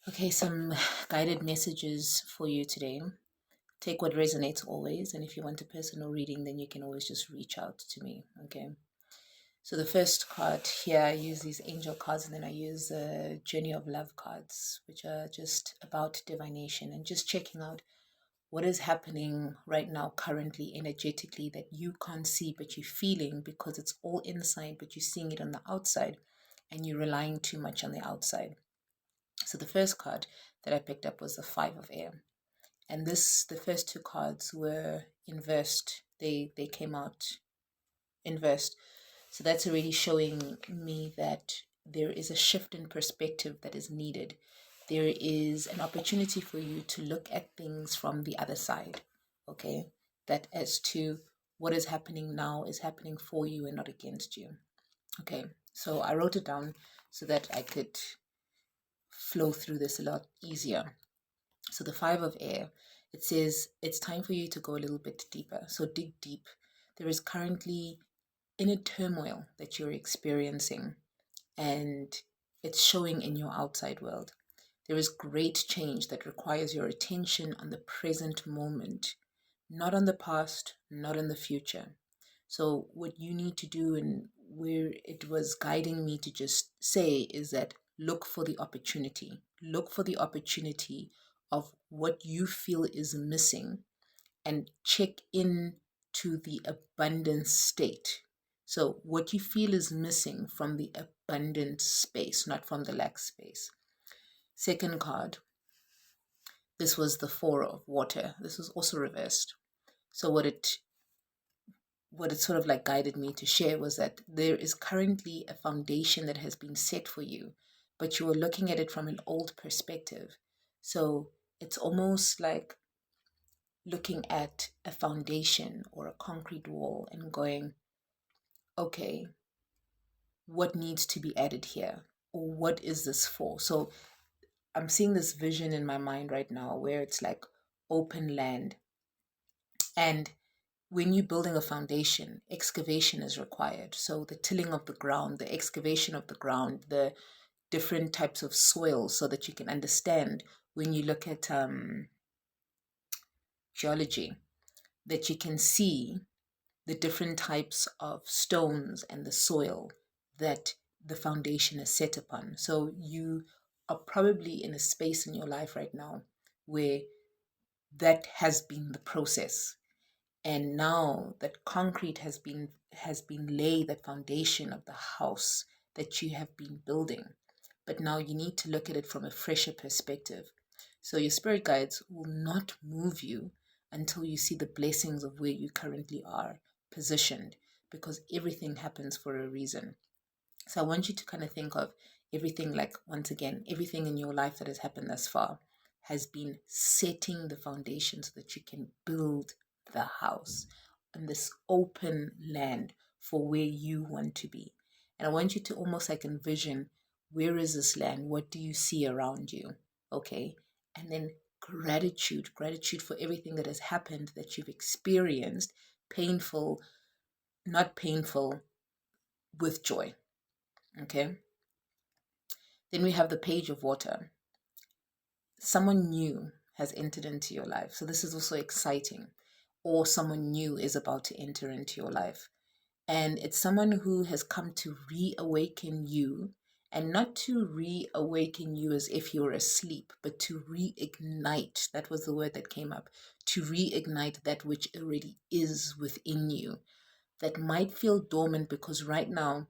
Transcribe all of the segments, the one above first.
Okay, some guided messages for you today. Take what resonates always, and if you want a personal reading, then you can always just reach out to me. Okay. So the first card here, I use these angel cards, and then I use the Journey of Love cards, which are just about divination and just checking out what is happening right now, currently, energetically, that you can't see but you're feeling because it's all inside, but you're seeing it on the outside, and you're relying too much on the outside. So the first card that I picked up was the Five of Air. And the first two cards were inversed. They came out inversed. So that's already showing me that there is a shift in perspective that is needed. There is an opportunity for you to look at things from the other side. Okay? That as to what is happening now is happening for you and not against you. Okay. So I wrote it down so that I could flow through this a lot easier. So the Five of Air, it says it's time for you to go a little bit deeper. So dig deep. There is currently inner turmoil that you're experiencing, and it's showing in your outside world. There is great change that requires your attention on the present moment, not on the past, not on the future. So, what you need to do, and where it was guiding me to just say, is that look for the opportunity. Look for the opportunity of what you feel is missing and check in to the abundance state. So, what you feel is missing from the abundant space, not from the lack space. Second card, this was the Four of Water. This was also reversed. So, what it sort of like guided me to share was that there is currently a foundation that has been set for you, but you are looking at it from an old perspective. So it's almost like looking at a foundation or a concrete wall and going, okay, what needs to be added here? Or what is this for? So I'm seeing this vision in my mind right now where it's like open land. And when you're building a foundation, excavation is required. So the tilling of the ground, the excavation of the ground, the different types of soil, so that you can understand when you look at geology, that you can see the different types of stones and the soil that the foundation is set upon. So you are probably in a space in your life right now where that has been the process, and now that concrete has been laid, that foundation of the house that you have been building, but now you need to look at it from a fresher perspective. So your spirit guides will not move you until you see the blessings of where you currently are positioned, because everything happens for a reason. So I want you to kind of think of everything, like, once again, everything in your life that has happened thus far has been setting the foundation so that you can build the house on this open land for where you want to be. And I want you to almost like envision, where is this land? What do you see around you? Okay. And then gratitude for everything that has happened, that you've experienced, painful, not painful, with joy. Okay. Then we have the Page of Water. Someone new has entered into your life. So this is also exciting. Or someone new is about to enter into your life. And it's someone who has come to reawaken you, and not to reawaken you as if you were asleep, but to reignite. That was the word that came up. To reignite that which already is within you, that might feel dormant, because right now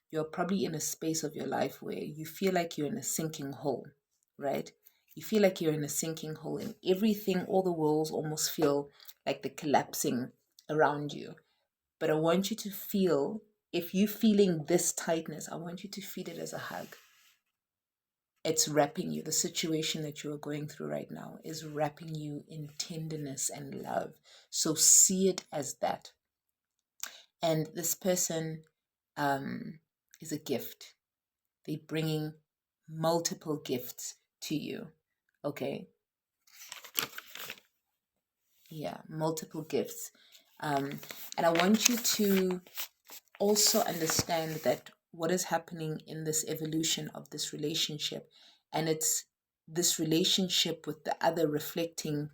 you're probably in a space of your life where you feel like you're in a sinking hole, right? You feel like you're in a sinking hole, and everything, all the walls almost feel like they're collapsing around you. But I want you to feel, if you're feeling this tightness, I want you to feel it as a hug. It's wrapping you. The situation that you are going through right now is wrapping you in tenderness and love. So see it as that. And this person is a gift. They're bringing multiple gifts to you. Okay. Yeah, multiple gifts. And I want you to also understand that what is happening in this evolution of this relationship, and it's this relationship with the other reflecting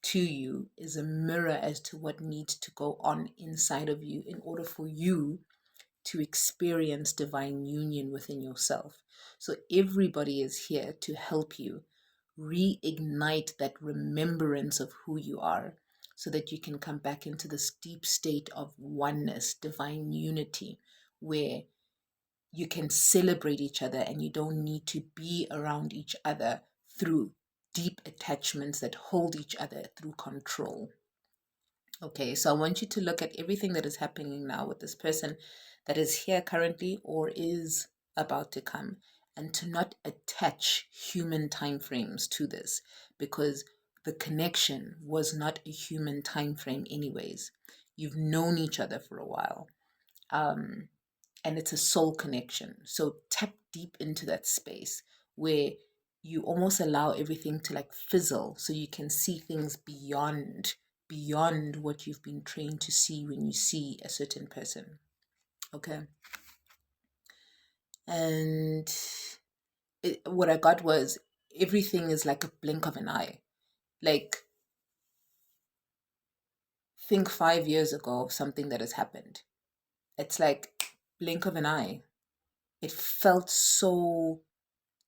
to you is a mirror as to what needs to go on inside of you in order for you to experience divine union within yourself. So everybody is here to help you reignite that remembrance of who you are so that you can come back into this deep state of oneness, divine unity, where you can celebrate each other and you don't need to be around each other through deep attachments that hold each other through control. Okay, so I want you to look at everything that is happening now with this person that is here currently or is about to come, and to not attach human time frames to this, because the connection was not a human time frame anyways. You've known each other for a while. And it's a soul connection. So tap deep into that space where you almost allow everything to like fizzle so you can see things beyond what you've been trained to see when you see a certain person. Okay. And what I got was everything is like a blink of an eye. Like, think 5 years ago of something that has happened. It's like blink of an eye. It felt so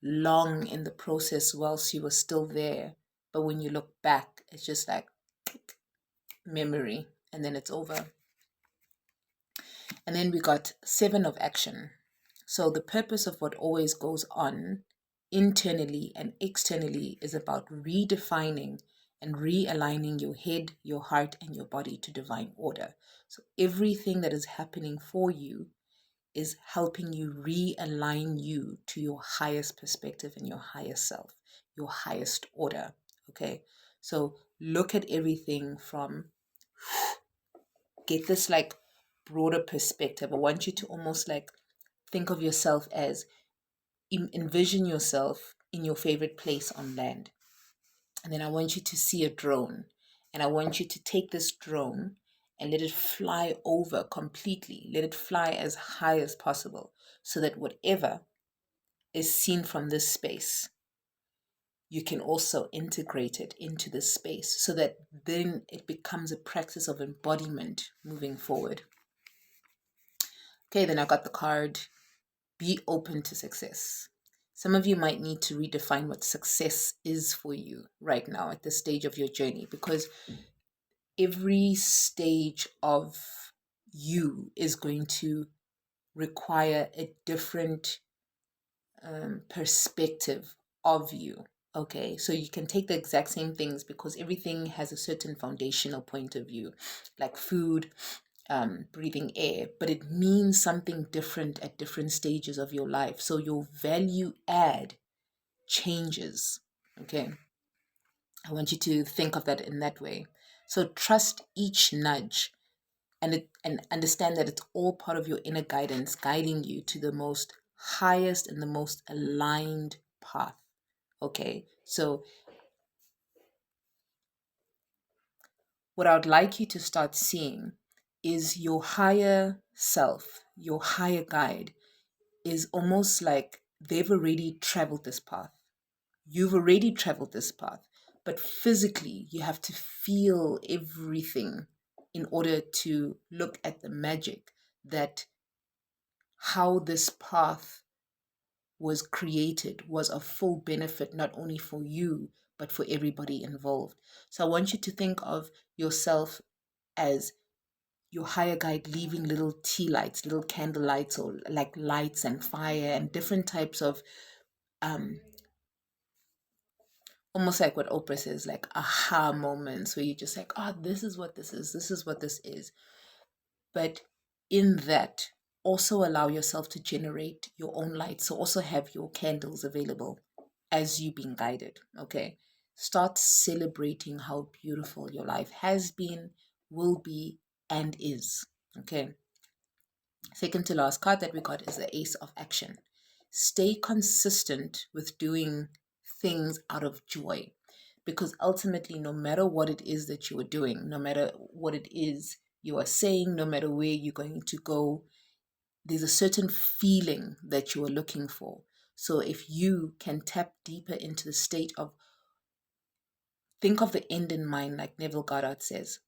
long in the process whilst you were still there. But when you look back, it's just like memory, and then it's over. And then we got 7 of action. So the purpose of what always goes on internally and externally is about redefining and realigning your head, your heart, and your body to divine order. So everything that is happening for you is helping you realign you to your highest perspective and your highest self, your highest order. Okay. So look at everything from, get this like broader perspective. I want you to almost like think of yourself as, envision yourself in your favorite place on land. And then I want you to see a drone. And I want you to take this drone and let it fly over completely. Let it fly as high as possible so that whatever is seen from this space, you can also integrate it into this space so that then it becomes a practice of embodiment moving forward. Okay, then I got the card, be open to success. Some of you might need to redefine what success is for you right now at this stage of your journey, because every stage of you is going to require a different perspective of you. Okay, so you can take the exact same things because everything has a certain foundational point of view, like food, breathing air, but it means something different at different stages of your life. So your value add changes. Okay, I want you to think of that in that way. So trust each nudge and understand that it's all part of your inner guidance, guiding you to the most highest and the most aligned path. Okay, so what I would like you to start seeing is your higher self, your higher guide is almost like they've already traveled this path. You've already traveled this path, but physically you have to feel everything in order to look at the magic that how this path was created was a full benefit, not only for you, but for everybody involved. So I want you to think of yourself as your higher guide leaving little tea lights, little candle lights, or like lights and fire and different types of um almost like what Oprah says, like aha moments where you're just like, oh, this is what this is what this is. But in that, also allow yourself to generate your own light. So also have your candles available as you being guided. Okay. Start celebrating how beautiful your life has been, will be, and is. Okay. Second to last card that we got is the Ace of Action. Stay consistent with doing things out of joy, because ultimately, no matter what it is that you are doing, no matter what it is you are saying, no matter where you're going to go, there's a certain feeling that you are looking for. So if you can tap deeper into the state of, think of the end in mind, like Neville Goddard says.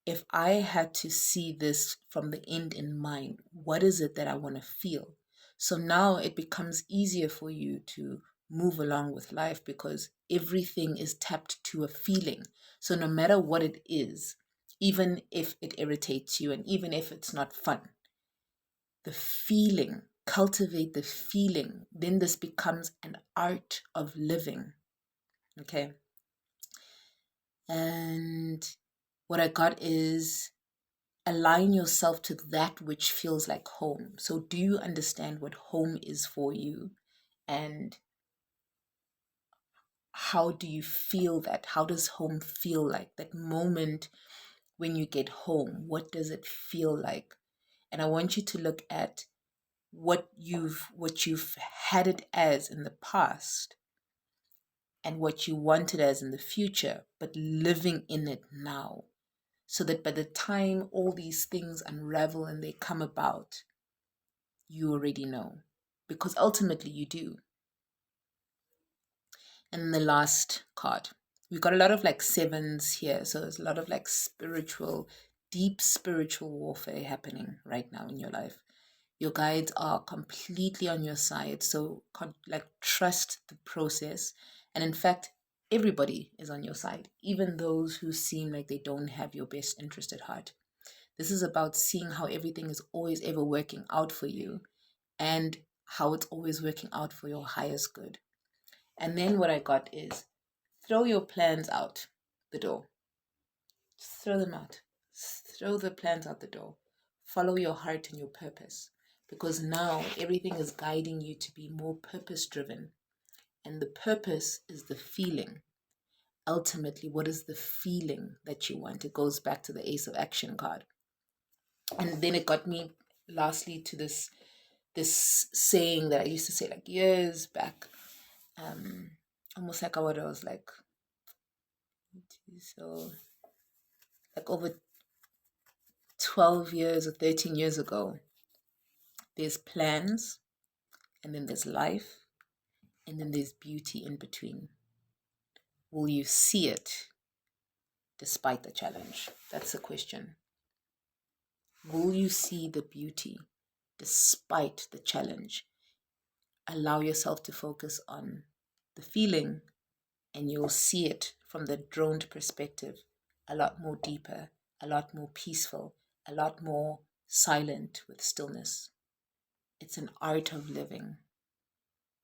If I had to see this from the end in mind, what is it that I want to feel? So now it becomes easier for you to move along with life because everything is tapped to a feeling. So no matter what it is, even if it irritates you and even if it's not fun, the feeling, cultivate the feeling, then this becomes an art of living. Okay. And what I got is align yourself to that which feels like home. So, do you understand what home is for you? And how do you feel that? How does home feel like? That moment when you get home, what does it feel like? And I want you to look at what you've had it as in the past and what you want it as in the future, but living in it now. So that by the time all these things unravel and they come about, you already know. Because ultimately you do. And the last card. We've got a lot of like sevens here. So there's a lot of like spiritual, deep spiritual warfare happening right now in your life. Your guides are completely on your side. So like trust the process. And in fact, everybody is on your side, even those who seem like they don't have your best interest at heart. This is about seeing how everything is always ever working out for you and how it's always working out for your highest good. And then what I got is throw your plans out the door. Just throw them out. Throw the plans out the door. Follow your heart and your purpose. Because now everything is guiding you to be more purpose driven. And the purpose is the feeling. Ultimately, what is the feeling that you want? It goes back to the Ace of Action card. And then it got me lastly to this saying that I used to say like years back. Almost like what I was like, so like over 12 years or 13 years ago. There's plans, and then there's life, and then there's beauty in between. Will you see it despite the challenge? That's the question. Will you see the beauty despite the challenge? Allow yourself to focus on the feeling, and you'll see it from the droned perspective a lot more deeper, a lot more peaceful, a lot more silent with stillness. It's an art of living.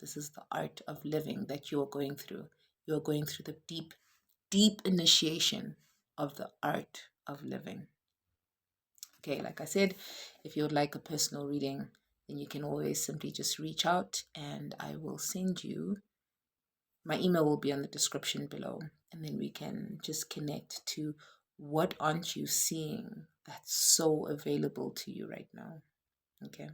This is the art of living that you are going through. You are going through the deep, deep initiation of the art of living. Okay, like I said, if you would like a personal reading, then you can always simply just reach out and I will send you. My email will be on the description below, and then we can just connect to what aren't you seeing that's so available to you right now. Okay.